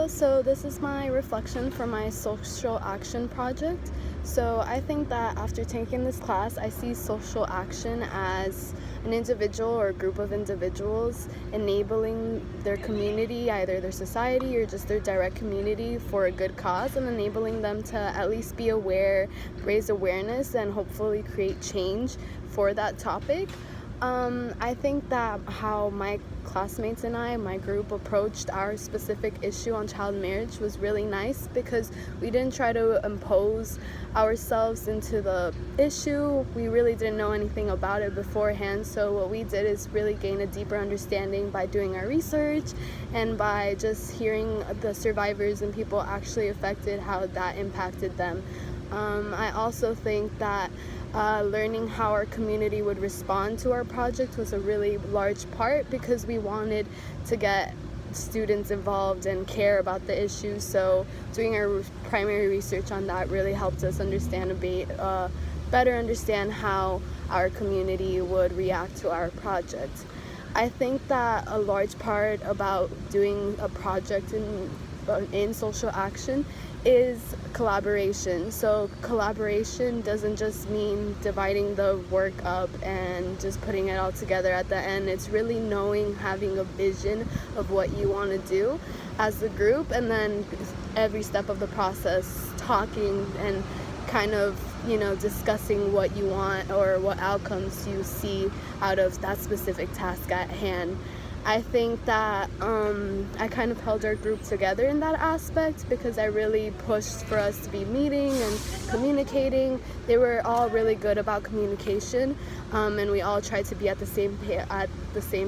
Hello, so this is my reflection for my social action project. So I think that after taking this class, I see social action as an individual or a group of individuals enabling their community, either their society or just their direct community, for a good cause, and enabling them to at least be aware, raise awareness, and hopefully create change for that topic. I think that how my classmates and my group, approached our specific issue on child marriage was really nice, because we didn't try to impose ourselves into the issue. We really didn't know anything about it beforehand, so what we did is really gain a deeper understanding by doing our research and by just hearing the survivors and people actually affected, how that impacted them. I also think that learning how our community would respond to our project was a really large part, because we wanted to get students involved and care about the issue. So doing our primary research on that really helped us better understand how our community would react to our project. I think that a large part about doing a project in social action is collaboration. So collaboration doesn't just mean dividing the work up and just putting it all together at the end. It's really knowing, having a vision of what you want to do as a group, and then every step of the process talking and kind of, discussing what you want or what outcomes you see out of that specific task at hand. I think that I kind of held our group together in that aspect, because I really pushed for us to be meeting and communicating. They were all really good about communication, and we all tried to be at the same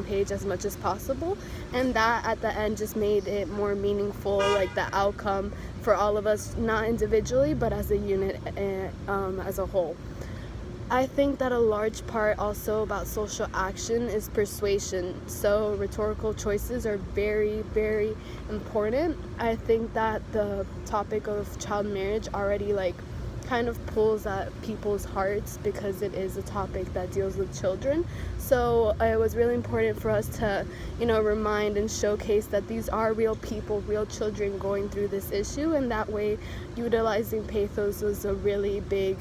page as much as possible. And that at the end just made it more meaningful, like the outcome for all of us, not individually, but as a unit, as a whole. I think that a large part also about social action is persuasion. So rhetorical choices are very, very important. I think that the topic of child marriage already kind of pulls at people's hearts, because it is a topic that deals with children. So it was really important for us to, remind and showcase that these are real people, real children going through this issue, and that way utilizing pathos was a really big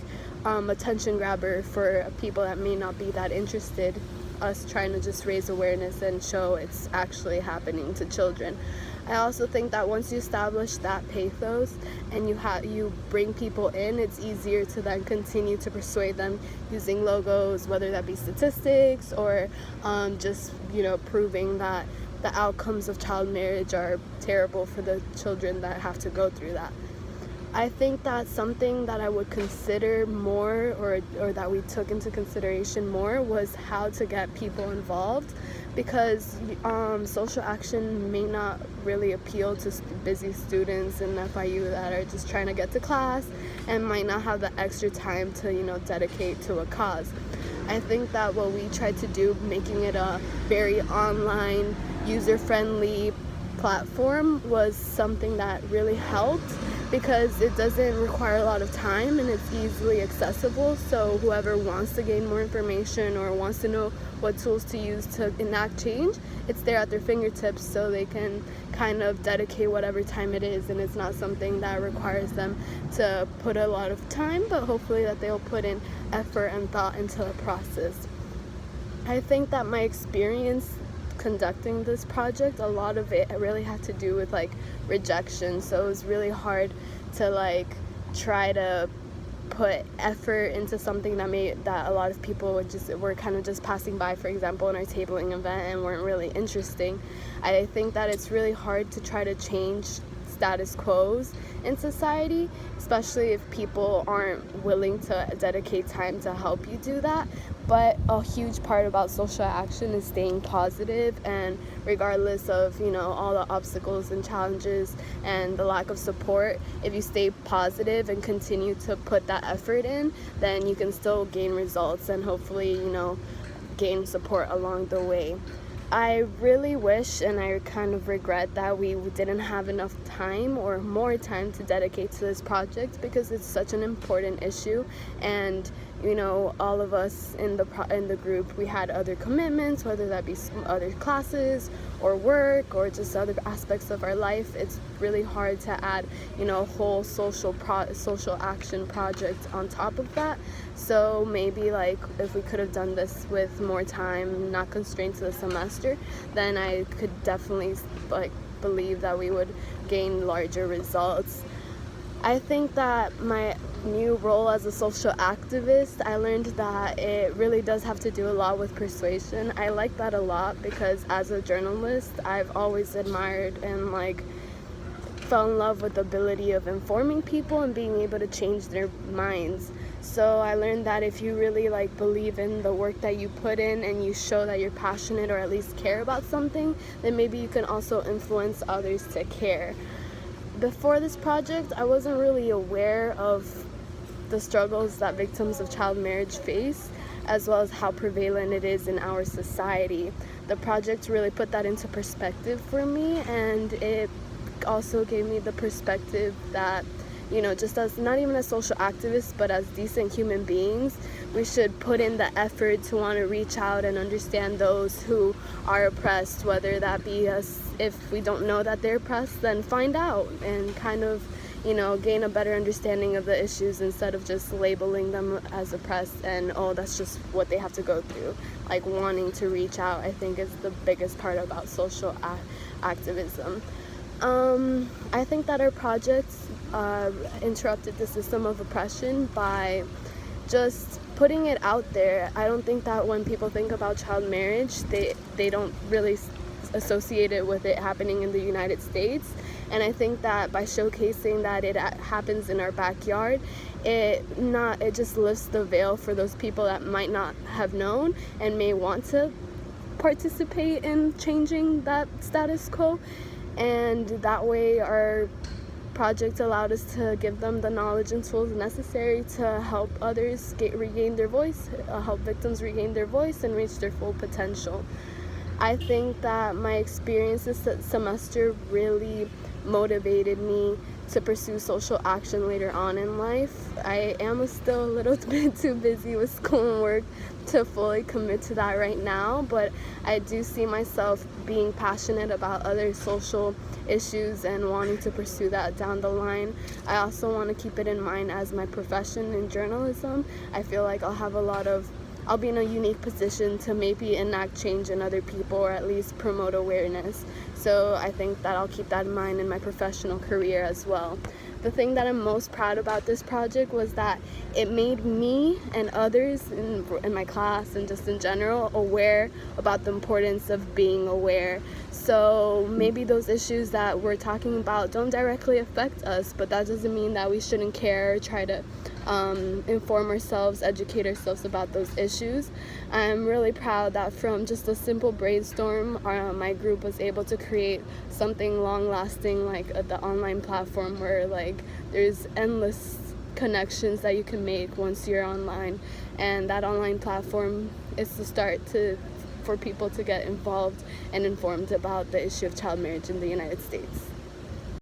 attention grabber for people that may not be that interested, us trying to just raise awareness and show it's actually happening to children. I also think that once you establish that pathos and you bring people in, it's easier to then continue to persuade them using logos, whether that be statistics or just proving that the outcomes of child marriage are terrible for the children that have to go through that. I think that something that I would consider more, or that we took into consideration more, was how to get people involved, because social action may not really appeal to busy students in FIU that are just trying to get to class and might not have the extra time to dedicate to a cause. I think that what we tried to do, making it a very online, user-friendly platform, was something that really helped, because it doesn't require a lot of time and it's easily accessible. So whoever wants to gain more information or wants to know what tools to use to enact change, it's there at their fingertips, so they can kind of dedicate whatever time it is. And it's not something that requires them to put a lot of time, but hopefully that they'll put in effort and thought into the process. I think that my experience conducting this project, a lot of it really had to do with rejection. So it was really hard to try to put effort into something that a lot of people were kind of just passing by, for example, in our tabling event, and weren't really interesting. I think that it's really hard to try to change status quos in society, especially if people aren't willing to dedicate time to help you do that. But a huge part about social action is staying positive, and regardless of all the obstacles and challenges and the lack of support, if you stay positive and continue to put that effort in, then you can still gain results and hopefully gain support along the way. I really wish, and I kind of regret, that we didn't have enough time or more time to dedicate to this project, because it's such an important issue, and all of us in the group, we had other commitments, whether that be other classes or work or just other aspects of our life. It's really hard to add a whole social action project on top of that. So maybe like if we could have done this with more time, not constrained to the semester, then I could definitely believe that we would gain larger results. I think that my new role as a social activist, I learned that it really does have to do a lot with persuasion. I like that a lot because as a journalist, I've always admired and fell in love with the ability of informing people and being able to change their minds. So I learned that if you really believe in the work that you put in and you show that you're passionate or at least care about something, then maybe you can also influence others to care. Before this project, I wasn't really aware of the struggles that victims of child marriage face, as well as how prevalent it is in our society. The project really put that into perspective for me, and it also gave me the perspective that just as not even as social activists but as decent human beings, we should put in the effort to want to reach out and understand those who are oppressed, whether that be us. If we don't know that they're oppressed, then find out and kind of gain a better understanding of the issues instead of just labeling them as oppressed and that's just what they have to go through. Wanting to reach out, I think, is the biggest part about social activism. I think that our projects interrupted the system of oppression by just putting it out there. I don't think that when people think about child marriage, they don't really associate it with it happening in the United States. And I think that by showcasing that it happens in our backyard, it just lifts the veil for those people that might not have known and may want to participate in changing that status quo. And that way our project allowed us to give them the knowledge and tools necessary to help others regain their voice, help victims regain their voice and reach their full potential. I think that my experience this semester really motivated me to pursue social action later on in life. I am still a little bit too busy with school and work to fully commit to that right now, but I do see myself being passionate about other social issues and wanting to pursue that down the line. I also want to keep it in mind as my profession in journalism. I feel like I'll be in a unique position to maybe enact change in other people or at least promote awareness. So I think that I'll keep that in mind in my professional career as well. The thing that I'm most proud about this project was that it made me and others in my class and just in general aware about the importance of being aware. So maybe those issues that we're talking about don't directly affect us, but that doesn't mean that we shouldn't care or try to inform ourselves, educate ourselves about those issues. I'm really proud that from just a simple brainstorm, my group was able to create something long-lasting like the online platform where there's endless connections that you can make once you're online, and that online platform is the start for people to get involved and informed about the issue of child marriage in the United States.